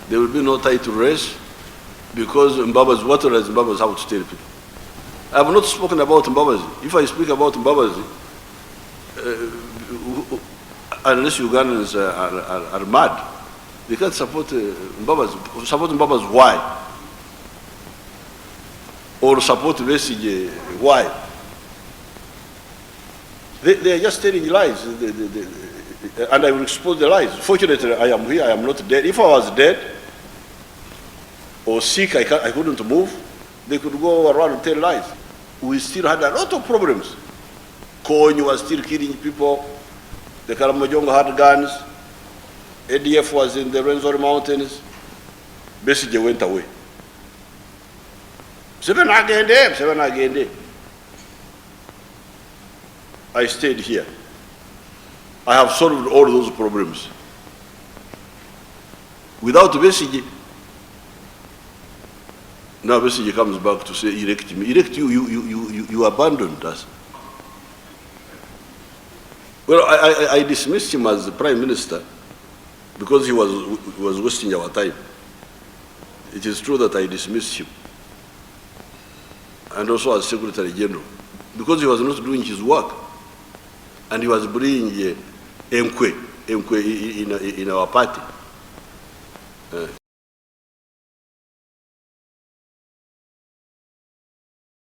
there will be no title race because Mbabazi, what does Mbabazi have to tell people? I have not spoken about Mbabazi. If I speak about Mbabazi, unless Ugandans are mad, they can't support Mbabazi. Support Mbabazi, why? Or support Besigye, why? They are just telling lies, and I will expose the lies. Fortunately, I am here, I am not dead. If I was dead or sick, I couldn't move, they could go around and tell lies. We still had a lot of problems. Kony was still killing people, the Karamojongo had guns, ADF was in the Rwenzori Mountains, Besigye went away. Seven again. I stayed here. I have solved all those problems. Without Besigye, now Besigye comes back to say, elect me. Elect you, you abandoned us. Well, I dismissed him as the Prime Minister because he was wasting our time. It is true that I dismissed him. And also as Secretary General, because he was not doing his work. And he was bringing Mkwe in our party.